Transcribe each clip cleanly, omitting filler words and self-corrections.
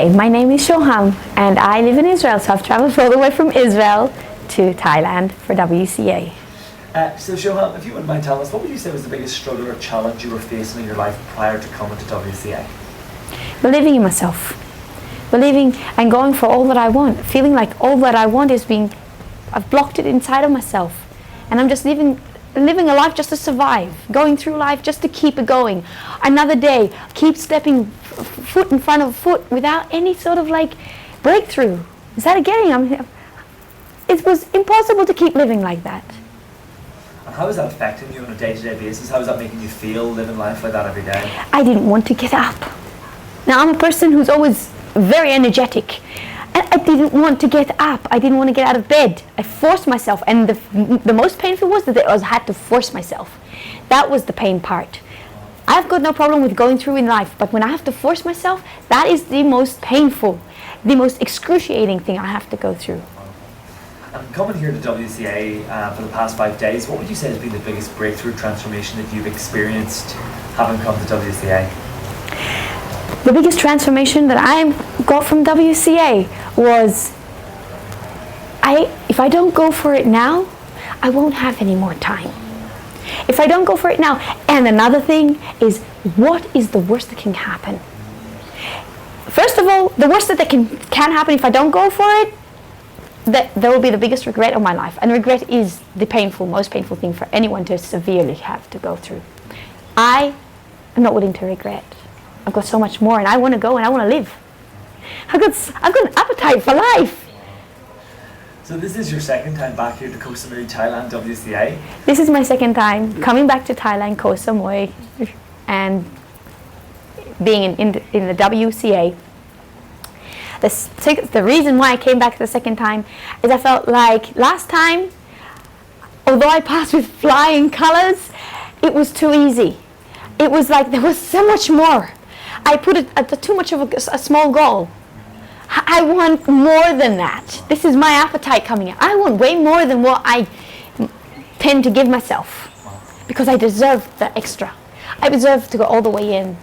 Okay, my name is Shoham and I live in Israel, so I've traveled all the way from Israel to Thailand for WCA. So Shoham, if you wouldn't mind telling us, what would you say was the biggest struggle or challenge you were facing in your life prior to coming to WCA? Believing in myself. Believing and going for all that I want. Feeling like all that I want is I've blocked it inside of myself. And I'm just living a life just to survive. Going through life just to keep it going. Another day, keep stepping foot in front of foot without any sort of like breakthrough. Is that getting? It was impossible to keep living like that. And how is that affecting you on a day-to-day basis? How is that making you feel living life like that every day? I didn't want to get up. Now I'm a person who's always very energetic. And I didn't want to get up. I didn't want to get out of bed. I forced myself. And the most painful was that I had to force myself. That was the pain part. I've got no problem with going through in life, but when I have to force myself, that is the most painful, the most excruciating thing I have to go through. And coming here to WCA for the past 5 days, what would you say has been the biggest breakthrough transformation that you've experienced having come to WCA? The biggest transformation that I got from WCA was, if I don't go for it now, I won't have any more time. If I don't go for it now, and another thing is, what is the worst that can happen? First of all, the worst that can happen if I don't go for it, that there will be the biggest regret of my life. And regret is the most painful thing for anyone to severely have to go through. I am not willing to regret. I've got so much more, and I want to go and I want to live. I've got an appetite for life. So this is your second time back here to Koh Samui, Thailand, WCA? This is my second time coming back to Thailand, Koh Samui, and being in the WCA. The reason why I came back the second time is I felt like last time, although I passed with flying colors, it was too easy. It was like there was so much more. I put it at too much of a small goal. I want more than that. This is my appetite coming out. I want way more than what I tend to give myself, because I deserve the extra. I deserve to go all the way in.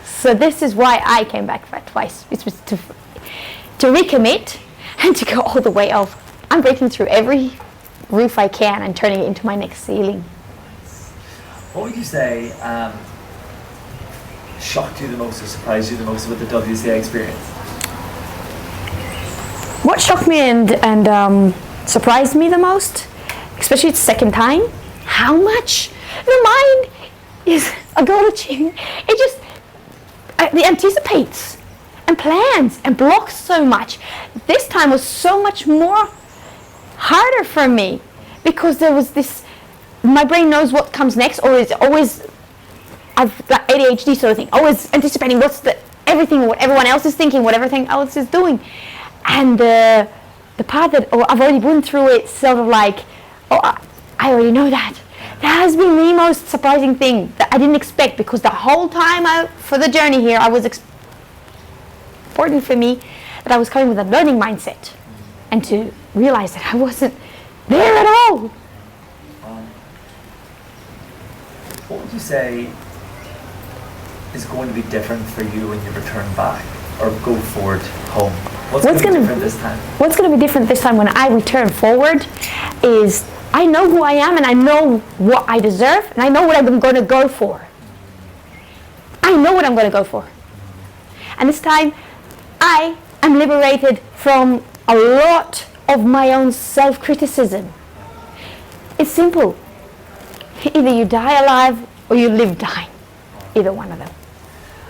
So this is why I came back twice. It was to recommit and to go all the way off. I'm breaking through every roof I can and turning it into my next ceiling. What would you say shocked you the most or surprised you the most with the WCA experience? What shocked me and surprised me the most, especially the second time, how much the mind is a goal achieving. It just it anticipates and plans and blocks so much. This time was so much more harder for me because there was this. My brain knows what comes next, or is always. I've got ADHD sort of thing, always anticipating everything, what everyone else is thinking, what everything else is doing. And the part that I've already been through it, sort of like, I already know that. That has been the most surprising thing that I didn't expect, because the whole time for the journey here, I was important for me that I was coming with a learning mindset, and to realize that I wasn't there at all. What would you say is going to be different for you when you return back or go forward home? What's going to be different this time? What's going to be different this time when I return forward is I know who I am, and I know what I deserve, and I know what I'm going to go for. I know what I'm going to go for. And this time I am liberated from a lot of my own self-criticism. It's simple. Either you die alive or you live dying. Either one of them.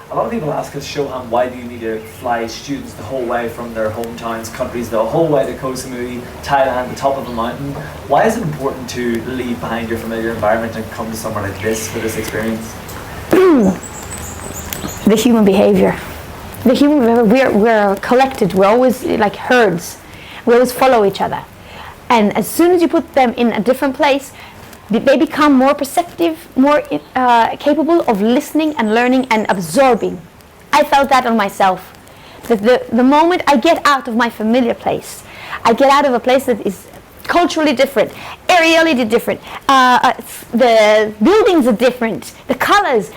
A lot of people ask us, Shoham, why do you need to fly students the whole way from their hometowns, countries, the whole way to Koh Samui, Thailand, the top of a mountain? Why is it important to leave behind your familiar environment and come to somewhere like this for this experience? The human behavior. We're collected. We're always like herds. We always follow each other. And as soon as you put them in a different place, they become more perceptive, more capable of listening and learning and absorbing. I felt that on myself. The moment I get out of my familiar place, I get out of a place that is culturally different, aerially different, the buildings are different, the colors,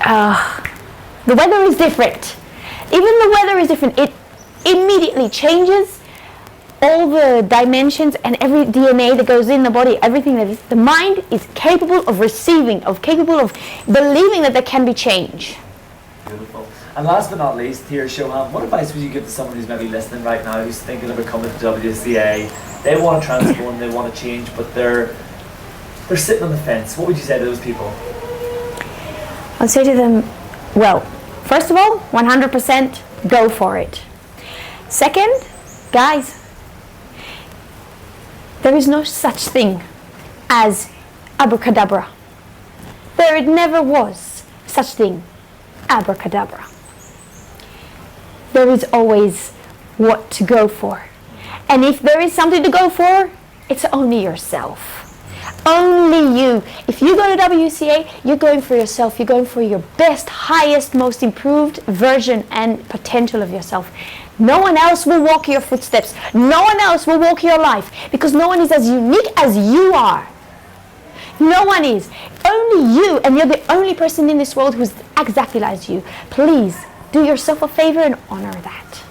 The weather is different. Even the weather is different. It immediately changes all the dimensions and every DNA that goes in the body, everything that is, the mind is capable of receiving, capable of believing that there can be change. Beautiful. And last but not least, here, Shoham, what advice would you give to someone who's maybe listening right now, who's thinking of becoming the WCA? They want to transform, they want to change, but they're sitting on the fence. What would you say to those people? I'll say to them, well, first of all, 100% go for it. Second, guys, there is no such thing as abracadabra. There never was such thing, abracadabra. There is always what to go for. And if there is something to go for, it's only yourself. Only you. If you go to WCA, you're going for yourself. You're going for your best, highest, most improved version and potential of yourself. No one else will walk your footsteps. No one else will walk your life, because no one is as unique as you are. No one is. Only you, and you're the only person in this world who's exactly like you. Please do yourself a favor and honor that.